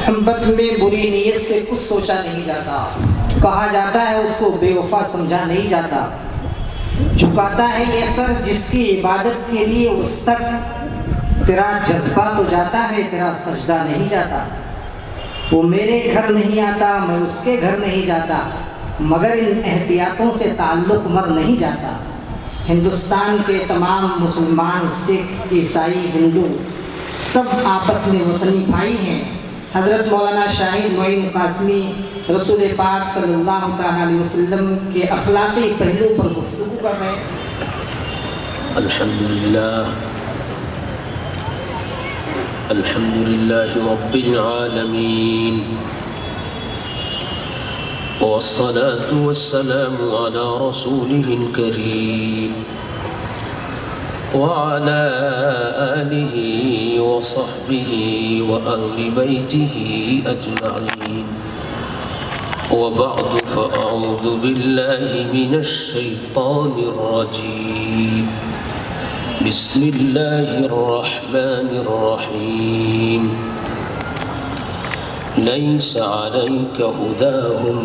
محبت میں بری نیت سے کچھ سوچا نہیں جاتا، کہا جاتا ہے اس کو بے وفا سمجھا نہیں جاتا، جھکاتا ہے یہ سر جس کی عبادت کے لیے اس تک تیرا جذبہ تو جاتا ہے، تیرا سجدہ نہیں جاتا۔ وہ میرے گھر نہیں آتا، میں اس کے گھر نہیں جاتا، مگر ان احتیاطوں سے تعلق مر نہیں جاتا۔ ہندوستان کے تمام مسلمان، سکھ، عیسائی، ہندو سب آپس میں وطنی بھائی ہیں۔ حضرت مولانا شاہد معین قاسمی رسول پاک صلی اللہ تعالیٰ علیہ وسلم کے اخلاقی پہلو پر گفتگو کر رہے ہیں۔ الحمدللہ رب العالمین والصلاة والسلام على رسوله الكريم وعلى آله وصحبه وأهل بيته أجمعين، وبعد فأعوذ بالله من الشيطان الرجيم، بسم الله الرحمن الرحيم، ليس عليك هداهم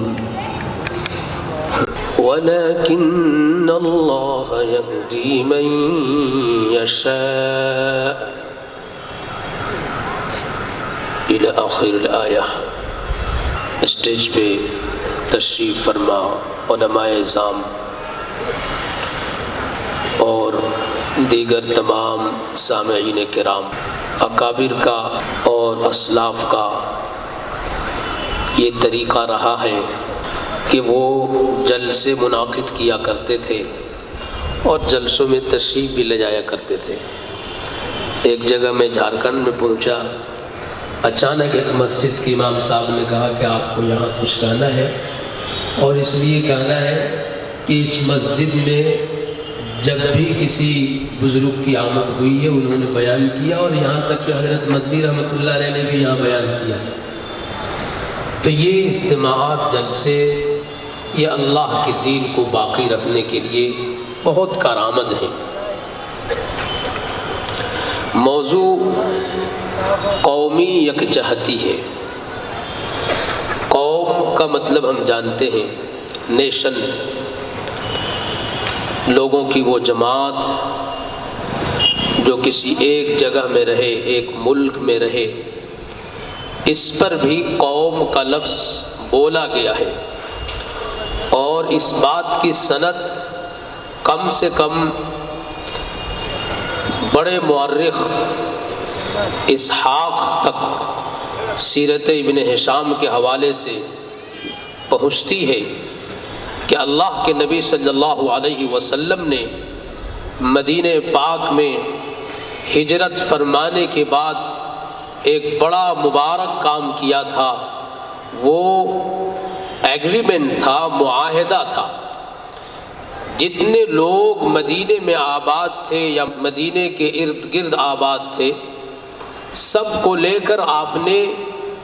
ولكن الله يهدي من يشاء إلى آخر الآية۔ اسٹیج پہ تشریف فرما علماء اعظام اور دیگر تمام سامعین کرام، اکابر کا اور اسلاف کا یہ طریقہ رہا ہے کہ وہ جلسے منعقد کیا کرتے تھے اور جلسوں میں تشریف بھی لے جایا کرتے تھے۔ ایک جگہ میں جھارکھنڈ میں پہنچا، اچانک ایک مسجد کے امام صاحب نے کہا کہ آپ کو یہاں کچھ کہنا ہے، اور اس لیے کہنا ہے کہ اس مسجد میں جب بھی کسی بزرگ کی آمد ہوئی ہے انہوں نے بیان کیا، اور یہاں تک کہ حضرت مدنی رحمۃ اللہ علیہ نے بھی یہاں بیان کیا۔ تو یہ اجتماعات، جلسے، یہ اللہ کے دین کو باقی رکھنے کے لیے بہت کارآمد ہیں۔ موضوع قومی یکجہتی ہے۔ قوم کا مطلب ہم جانتے ہیں نیشن، لوگوں کی وہ جماعت جو کسی ایک جگہ میں رہے، ایک ملک میں رہے۔ اس پر بھی قوم کا لفظ بولا گیا ہے، اور اس بات کی سند کم سے کم بڑے مورخ اسحاق تک سیرت ابن ہشام کے حوالے سے پہنچتی ہے کہ اللہ کے نبی صلی اللہ علیہ وسلم نے مدینہ پاک میں ہجرت فرمانے کے بعد ایک بڑا مبارک کام کیا تھا۔ وہ ایگریمنٹ تھا، معاہدہ تھا۔ جتنے لوگ مدینے میں آباد تھے یا مدینے کے ارد گرد آباد تھے، سب کو لے کر آپ نے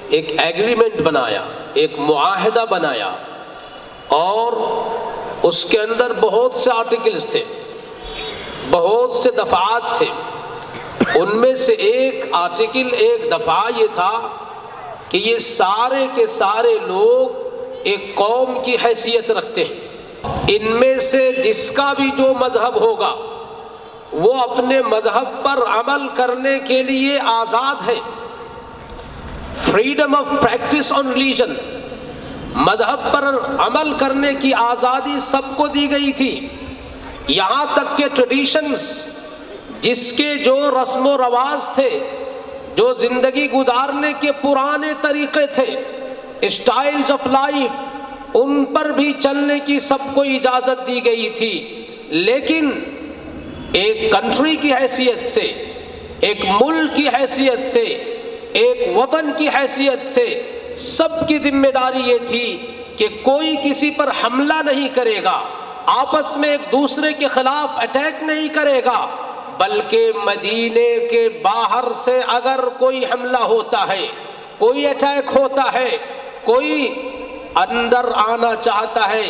ایک ایگریمنٹ بنایا، ایک معاہدہ بنایا، اور اس کے اندر بہت سے آرٹیکلز تھے، بہت سے دفعات تھے۔ ان میں سے ایک آرٹیکل، ایک دفعہ یہ تھا کہ یہ سارے کے سارے لوگ ایک قوم کی حیثیت رکھتے ہیں۔ ان میں سے جس کا بھی جو مذہب ہوگا وہ اپنے مذہب پر عمل کرنے کے لیے آزاد ہے۔ Freedom of practice on religion, مذہب پر عمل کرنے کی آزادی سب کو دی گئی تھی۔ یہاں تک کہ ٹریڈیشنز، جس کے جو رسم و رواج تھے، جو زندگی گزارنے کے پرانے طریقے تھے، اسٹائلز آف لائف، ان پر بھی چلنے کی سب کو اجازت دی گئی تھی۔ لیکن ایک کنٹری کی حیثیت سے، ایک ملک کی حیثیت سے، ایک وطن کی حیثیت سے سب کی ذمہ داری یہ تھی کہ کوئی کسی پر حملہ نہیں کرے گا، آپس میں ایک دوسرے کے خلاف اٹیک نہیں کرے گا، بلکہ مدینے کے باہر سے اگر کوئی حملہ ہوتا ہے، کوئی اٹیک ہوتا ہے، کوئی اندر آنا چاہتا ہے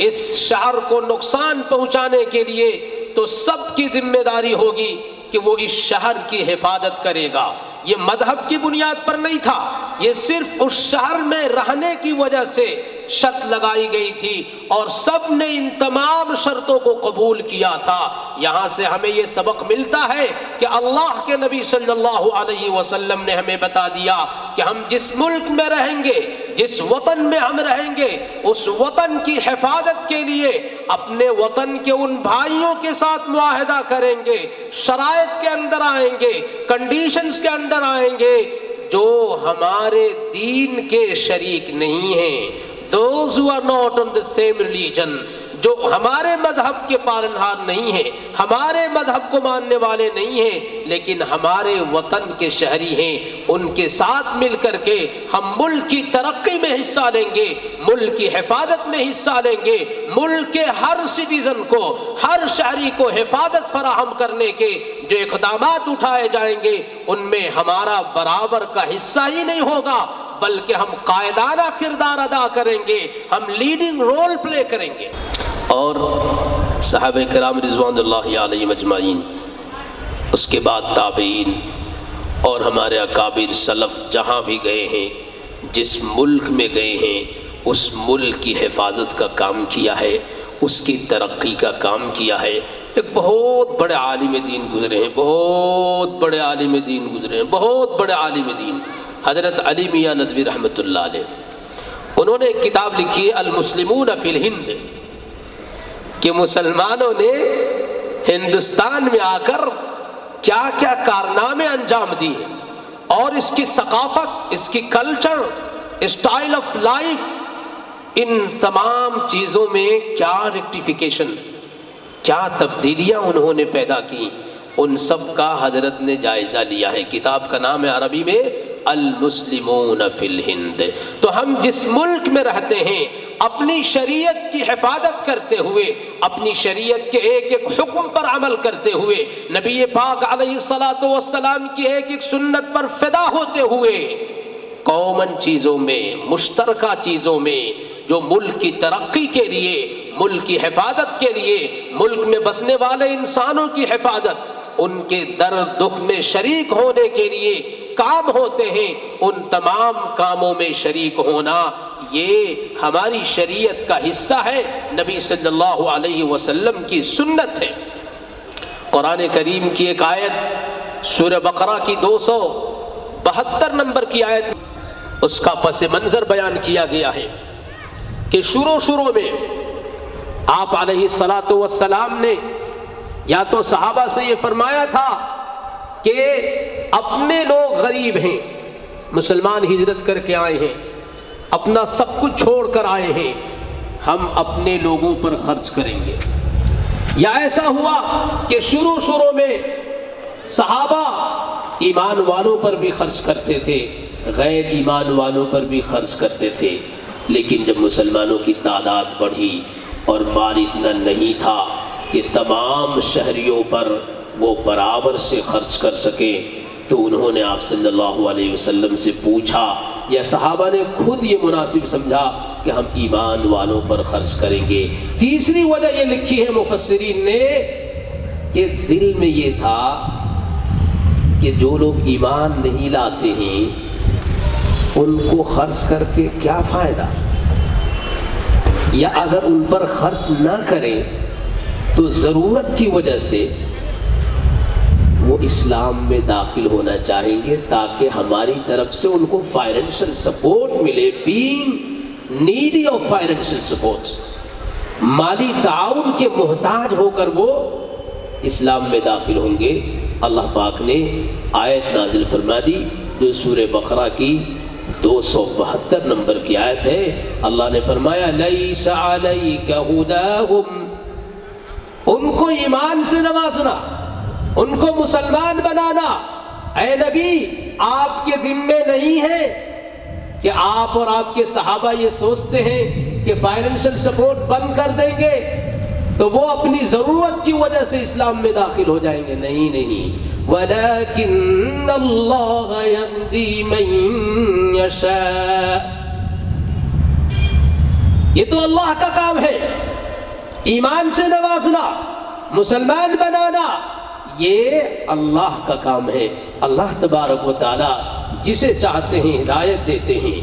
اس شہر کو نقصان پہنچانے کے لیے، تو سب کی ذمہ داری ہوگی کہ وہ اس شہر کی حفاظت کرے گا۔ یہ مذہب کی بنیاد پر نہیں تھا، یہ صرف اس شہر میں رہنے کی وجہ سے شرط لگائی گئی تھی اور سب نے ان تمام شرطوں کو قبول کیا تھا۔ یہاں سے ہمیں یہ سبق ملتا ہے کہ اللہ کے نبی صلی اللہ علیہ وسلم نے ہمیں بتا دیا کہ ہم جس ملک میں رہیں گے، جس وطن میں ہم رہیں گے، اس وطن کی حفاظت کے لیے اپنے وطن کے ان بھائیوں کے ساتھ معاہدہ کریں گے، شرائط کے اندر آئیں گے، کنڈیشنز کے اندر آئیں گے جو ہمارے دین کے شریک نہیں ہیں۔ Those who are not on the same religion، جو ہمارے مذہب کے پالنہار نہیں ہیں، ہمارے مذہب کو ماننے والے نہیں ہیں، لیکن ہمارے وطن کے شہری ہیں، ان کے ساتھ مل کر کے ہم ملک کی ترقی میں حصہ لیں گے، ملک کی حفاظت میں حصہ لیں گے، ملک کے ہر سٹیزن کو، ہر شہری کو حفاظت فراہم کرنے کے جو اقدامات اٹھائے جائیں گے ان میں ہمارا برابر کا حصہ ہی نہیں ہوگا، بلکہ ہم قائدانہ کردار ادا کریں گے، ہم لیڈنگ رول پلے کریں گے۔ اور صحابہ کرام رضوان اللہ علیہم اجمعین، اس کے بعد تابعین اور ہمارے اکابر سلف جہاں بھی گئے ہیں، جس ملک میں گئے ہیں، اس ملک کی حفاظت کا کام کیا ہے، اس کی ترقی کا کام کیا ہے۔ ایک بہت بڑے عالم دین گزرے ہیں، بہت بڑے عالم دین گزرے ہیں، بہت بڑے عالم دین، حضرت علی میاں ندوی رحمۃ اللہ علیہ۔ انہوں نے ایک کتاب لکھی ہے المسلمون فی الہند، کہ مسلمانوں نے ہندوستان میں آ کر کیا کیا کارنامے انجام دیے اور اس کی ثقافت، اس کی کلچر، اسٹائل آف لائف، ان تمام چیزوں میں کیا ریکٹیفیکیشن، کیا تبدیلیاں انہوں نے پیدا کی، ان سب کا حضرت نے جائزہ لیا ہے۔ کتاب کا نام ہے عربی میں المسلمون فی الہند۔ تو ہم جس ملک میں رہتے ہیں، اپنی شریعت کی حفاظت کرتے ہوئے، اپنی شریعت کے ایک ایک حکم پر عمل کرتے ہوئے، نبی پاک علیہ الصلاۃ والسلام کی ایک ایک سنت پر فدا ہوتے ہوئے، کامن چیزوں میں، مشترکہ چیزوں میں، جو ملک کی ترقی کے لیے، ملک کی حفاظت کے لیے، ملک میں بسنے والے انسانوں کی حفاظت، ان کے درد دکھ میں شریک ہونے کے لیے کام ہوتے ہیں، ان تمام کاموں میں شریک ہونا یہ ہماری شریعت کا حصہ ہے، نبی صلی اللہ علیہ وسلم کی سنت ہے۔ قرآن کریم کی ایک آیت سورہ بقرہ کی 272 نمبر کی آیت، اس کا پس منظر بیان کیا گیا ہے کہ شروع میں آپ علیہ الصلاۃ والسلام نے یا تو صحابہ سے یہ فرمایا تھا کہ اپنے لوگ غریب ہیں، مسلمان ہجرت کر کے آئے ہیں، اپنا سب کچھ چھوڑ کر آئے ہیں، ہم اپنے لوگوں پر خرچ کریں گے۔ یا ایسا ہوا کہ شروع میں صحابہ ایمان والوں پر بھی خرچ کرتے تھے، غیر ایمان والوں پر بھی خرچ کرتے تھے، لیکن جب مسلمانوں کی تعداد بڑھی اور مال اتنا نہیں تھا کہ تمام شہریوں پر وہ برابر سے خرچ کر سکے، تو انہوں نے آپ صلی اللہ علیہ وسلم سے پوچھا، یا صحابہ نے خود یہ مناسب سمجھا کہ ہم ایمان والوں پر خرچ کریں گے۔ تیسری وجہ یہ لکھی ہے مفسرین نے کہ دل میں یہ تھا کہ جو لوگ ایمان نہیں لاتے ہیں ان کو خرچ کر کے کیا فائدہ، یا اگر ان پر خرچ نہ کریں تو ضرورت کی وجہ سے وہ اسلام میں داخل ہونا چاہیں گے تاکہ ہماری طرف سے ان کو فائنینشل سپورٹ ملے۔ Being needy of financial support, مالی تعاون کے محتاج ہو کر وہ اسلام میں داخل ہوں گے۔ اللہ پاک نے آیت نازل فرما دی جو سورہ بقرہ کی 272 نمبر کی آیت ہے۔ اللہ نے فرمایا لیس علیک ھداھم، ان کو ایمان سے نوازنا، ان کو مسلمان بنانا، اے نبی آپ کے ذمے نہیں ہے کہ آپ اور آپ کے صحابہ یہ سوچتے ہیں کہ فائنینشل سپورٹ بند کر دیں گے تو وہ اپنی ضرورت کی وجہ سے اسلام میں داخل ہو جائیں گے۔ نہیں، وَلَكِنَّ اللَّهَ يَهْدِي مَن يَشَاءُ، یہ تو اللہ کا کام ہے، ایمان سے نوازنا، مسلمان بنانا، یہ اللہ کا کام ہے۔ اللہ تبارک و تعالی جسے چاہتے ہیں ہدایت دیتے ہیں۔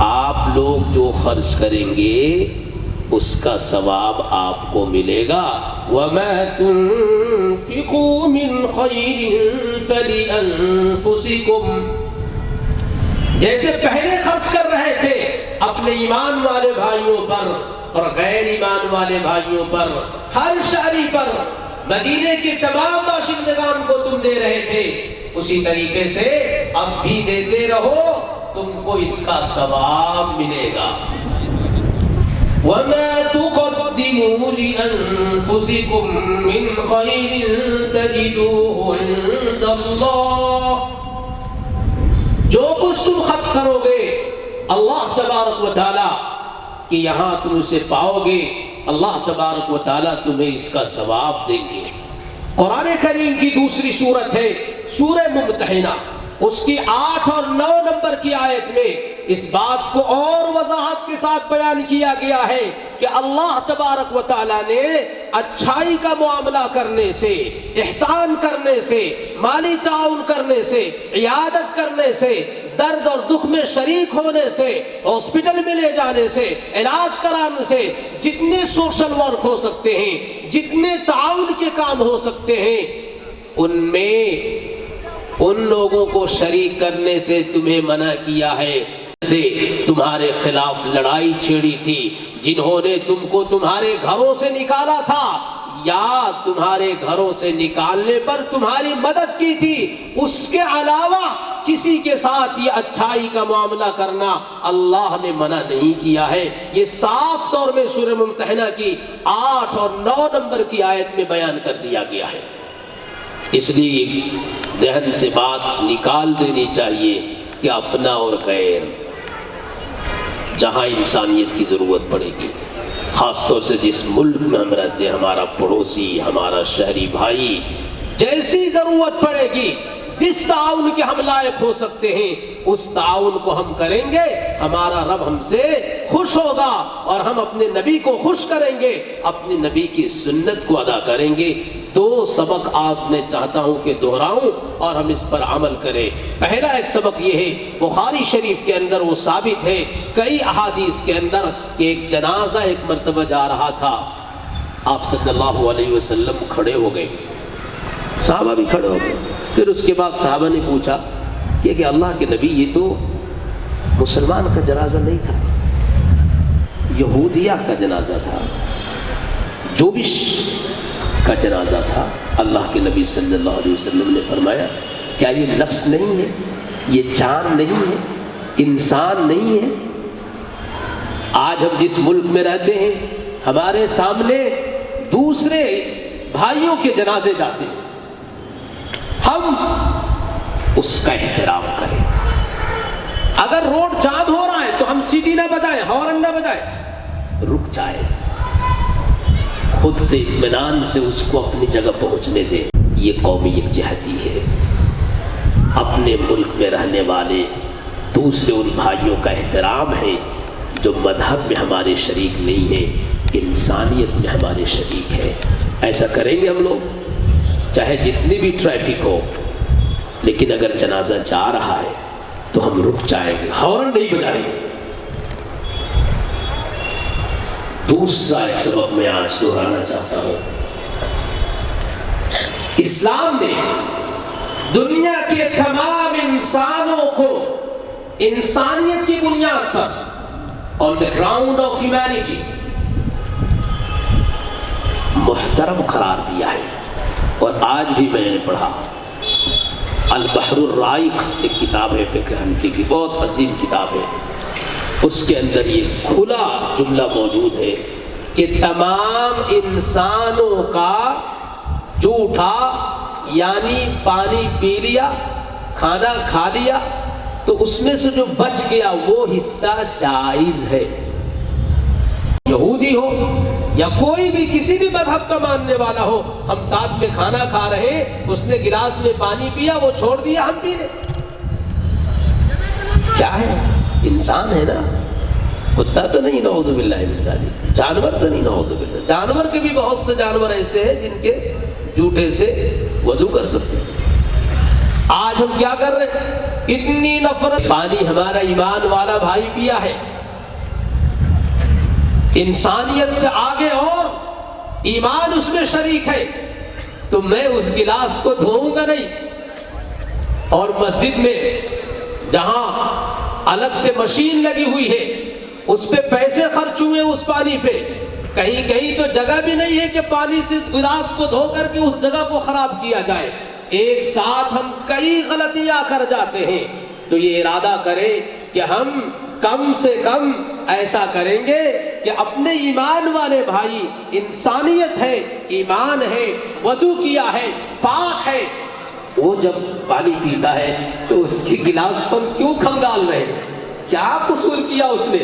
آپ لوگ جو خرچ کریں گے اس کا ثواب آپ کو ملے گا۔ وَمَا تُنفِقُوا مِنْ خَيْرٍ فَلِأَنفُسِكُمْ، جیسے پہلے خرچ کر رہے تھے اپنے ایمان والے بھائیوں پر اور غیر ایمان والے بھائیوں پر، ہر شہری پر، مدینے کے تمام باشندگان کو تم دے رہے تھے، اسی طریقے سے اب بھی دیتے رہو، تم کو اس کا ثواب ملے گا۔ وَمَا تُقَدِّمُوا لِأَنفُسِكُم مِّنْ خَيْرٍ تَجِدُوهُ عِندَ اللَّهِ، جو کچھ تم خرچ کرو گے اللہ تبارک و تعالی کہ یہاں تم اسے پاؤ گے، اللہ تبارک و تعالیٰ تمہیں اس کا ثواب دیں گے۔ قرآن کریم کی دوسری سورت ہے سورہ ممتحنہ، اس کی 8 اور 9 نمبر کی آیت میں اس بات کو اور وضاحت کے ساتھ بیان کیا گیا ہے کہ اللہ تبارک و تعالیٰ نے اچھائی کا معاملہ کرنے سے، احسان کرنے سے، مالی تعاون کرنے سے، عیادت کرنے سے، درد اور دکھ میں شریک ہونے سے، ہاسپٹل میں لے جانے سے، علاج کرانے سے، جتنے سوشل ورک ہو سکتے ہیں، جتنے تعاون کے کام ہو سکتے ہیں، ان میں ان لوگوں کو شریک کرنے سے تمہیں منع کیا ہے سے تمہارے خلاف لڑائی چھیڑی تھی، جنہوں نے تم کو تمہارے گھروں سے نکالا تھا یا تمہارے گھروں سے نکالنے پر تمہاری مدد کی تھی، اس کے علاوہ کسی کے ساتھ یہ اچھائی کا معاملہ کرنا اللہ نے منع نہیں کیا ہے۔ یہ صاف طور میں سورہ ممتحنہ کی 8 اور 9 نمبر کی آیت میں بیان کر دیا گیا ہے۔ اس لیے ذہن سے بات نکال دینی چاہیے کہ اپنا اور غیر، جہاں انسانیت کی ضرورت پڑے گی، خاص طور سے جس ملک میں ہم رہتے ہیں، ہمارا پڑوسی، ہمارا شہری بھائی، جیسی ضرورت پڑے گی، جس تعاون کے ہم لائق ہو سکتے ہیں اس تعاون کو ہم کریں گے، ہمارا رب ہم سے خوش ہوگا اور ہم اپنے نبی کو خوش کریں گے، اپنے نبی کی سنت کو ادا کریں گے۔ 2 سبق آپ میں چاہتا ہوں کہ دہراؤں اور ہم اس پر عمل کریں۔ پہلا ایک سبق یہ ہے، بخاری شریف کے اندر وہ ثابت ہے کئی احادیث کے اندر کہ ایک جنازہ ایک مرتبہ جا رہا تھا، آپ صلی اللہ علیہ وسلم کھڑے ہو گئے، صحابہ بھی کھڑے ہو گئے۔ پھر اس کے بعد صحابہ نے پوچھا کہ اللہ کے نبی یہ تو مسلمان کا جنازہ نہیں تھا، یہودیہ کا جنازہ تھا، جوبش کا جنازہ تھا۔ اللہ کے نبی صلی اللہ علیہ وسلم نے فرمایا کیا یہ نفس نہیں ہے، یہ جان نہیں ہے، انسان نہیں ہے؟ آج ہم جس ملک میں رہتے ہیں ہمارے سامنے دوسرے بھائیوں کے جنازے جاتے ہیں، ہم اس کا احترام کریں۔ اگر روڈ جام ہو رہا ہے تو ہم سیٹی نہ بجائیں، ہارن نہ بجائیں، رک جائیں، خود سے اطمینان سے اس کو اپنی جگہ پہنچنے دیں۔ یہ قومی یکجہتی ہے۔ اپنے ملک میں رہنے والے دوسرے ان بھائیوں کا احترام ہے جو مذہب میں ہمارے شریک نہیں ہیں، انسانیت میں ہمارے شریک ہیں۔ ایسا کریں گے ہم لوگ، چاہے جتنی بھی ٹریفک ہو، لیکن اگر جنازہ جا رہا ہے تو ہم رک جائیں گے، ہارن نہیں بجائیں گے۔ دوسرا ایک سبق میں آج دہرانا چاہتا ہوں، اسلام نے دنیا کے تمام انسانوں کو انسانیت کی بنیاد پر on the ground of humanity محترم قرار دیا ہے۔ اور آج بھی میں نے پڑھا البحر الرائق، ایک کتاب ہے فقہ حنفی کی، بہت عظیم کتاب ہے، اس کے اندر یہ کھلا جملہ موجود ہے کہ تمام انسانوں کا جو اٹھا یعنی پانی پی لیا، کھانا کھا لیا، تو اس میں سے جو بچ گیا وہ حصہ جائز ہے۔ یہودی ہو یا کوئی بھی کسی بھی مذہب کا ماننے والا ہو، ہم ساتھ میں کھانا کھا رہے ہیں، اس نے گلاس میں پانی پیا، وہ چھوڑ دیا، ہم پی لیں، کیا ہے؟ انسان ہے نا، کتا تو نہیں، نعوذ باللہ من ذالک، جانور تو نہیں، نعوذ باللہ، جانور کے بھی بہت سے جانور ایسے ہیں جن کے جوٹے سے وضو کر سکتے ہیں۔ آج ہم کیا کر رہے ہیں؟ اتنی نفرت. پانی ہمارا ایمان والا بھائی پیا ہے، انسانیت سے آگے اور ایمان اس میں شریک ہے، تو میں اس گلاس کو دھوؤں گا نہیں. اور مسجد میں جہاں الگ سے مشین لگی ہوئی ہے، اس پہ پیسے خرچ ہوئے، اس پانی پہ کہیں کہیں تو جگہ بھی نہیں ہے کہ پانی سے گلاس کو دھو کر کے اس جگہ کو خراب کیا جائے. ایک ساتھ ہم کئی غلطیاں کر جاتے ہیں. تو یہ ارادہ کریں کہ ہم کم سے کم ایسا کریں گے کہ اپنے ایمان والے بھائی، انسانیت ہے، ایمان ہے، وضو کیا ہے، پاک ہے، وہ جب پانی پیتا ہے تو اس کی گلاس کو ہم کیوں کھنگال رہے ہیں؟ کیا قصور کیا اس نے؟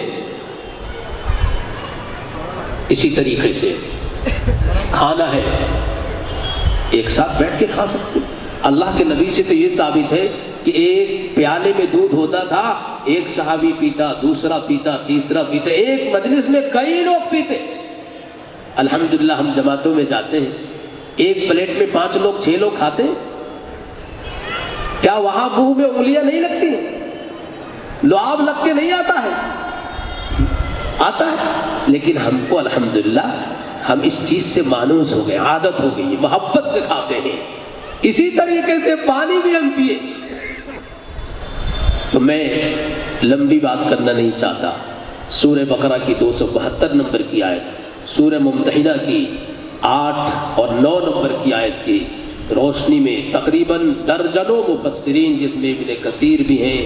اسی طریقے سے کھانا ہے، ایک ساتھ بیٹھ کے کھا سکتے. اللہ کے نبی سے تو یہ ثابت ہے کہ ایک پیالے میں دودھ ہوتا تھا، ایک صحابی پیتا، دوسرا پیتا، تیسرا پیتا، ایک مجلس میں کئی لوگ پیتے. الحمدللہ ہم جماعتوں میں جاتے ہیں، ایک پلیٹ میں 5 لوگ 6 لوگ کھاتے ہیں. کیا وہاں منہ میں انگلیاں نہیں لگتی؟ لعاب لگ کے نہیں آتا ہے؟ آتا ہے. لیکن ہم کو الحمدللہ ہم اس چیز سے مانوس ہو گئے، عادت ہو گئی، محبت سے کھاتے ہیں. اسی طریقے سے پانی بھی ہم پیے. تو میں لمبی بات کرنا نہیں چاہتا. سورہ بقرہ کی 272 نمبر کی آیت، سورہ ممتحنہ کی 8 اور 9 نمبر کی آیت کی روشنی میں تقریباً درجنوں مفسرین، جس میں ابن کثیر بھی ہیں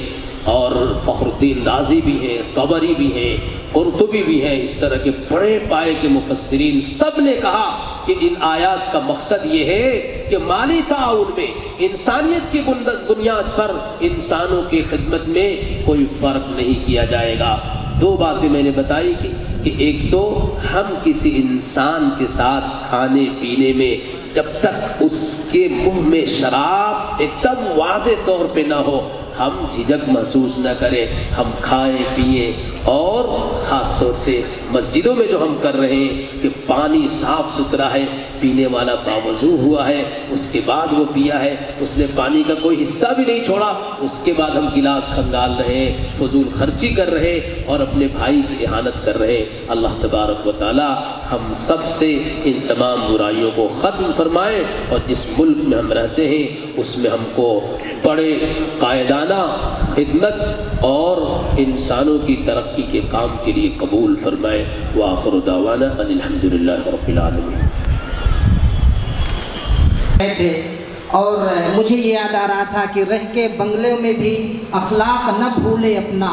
اور فخر الدین رازی بھی ہیں، طبری بھی ہیں، قرطبی بھی ہیں، اس طرح کے بڑے پائے کے مفسرین، سب نے کہا کہ ان آیات کا مقصد یہ ہے کہ مالی تعاون میں انسانیت کی بنیاد پر انسانوں کی خدمت میں کوئی فرق نہیں کیا جائے گا. 2 باتیں میں نے بتائی کہ ایک تو ہم کسی انسان کے ساتھ کھانے پینے میں جب تک اس کے منہ میں شراب ایک دم واضح طور پہ نہ ہو، ہم جھجک محسوس نہ کریں، ہم کھائیں پیئیں. اور خاص طور سے مسجدوں میں جو ہم کر رہے ہیں کہ پانی صاف ستھرا ہے، پینے والا باوضو ہوا ہے، اس کے بعد وہ پیا ہے، اس نے پانی کا کوئی حصہ بھی نہیں چھوڑا، اس کے بعد ہم گلاس کھنگال رہے ہیں، فضول خرچی کر رہے ہیں اور اپنے بھائی کی اہانت کر رہے ہیں. اللہ تبارک و تعالی ہم سب سے ان تمام برائیوں کو ختم فرمائے، اور جس ملک میں ہم رہتے ہیں اس میں ہم کو بڑے قائدانہ خدمت اور انسانوں کی ترقی کے کام کے لیے قبول فرمائے. وآخر دعوانا ان الحمدللہ رب العالمین. اور مجھے یہ یاد آ رہا تھا کہ رہ کے بنگلے میں بھی اخلاق نہ بھولے اپنا،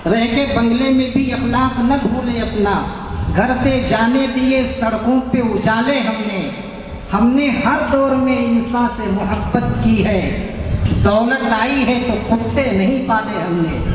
رہ کے بنگلے میں بھی اخلاق نہ بھولے اپنا. گھر سے جانے دیے سڑکوں پہ اجالے ہم نے ہر دور میں انسان سے محبت کی ہے. دولت آئی ہے تو کتے نہیں پالے ہم نے.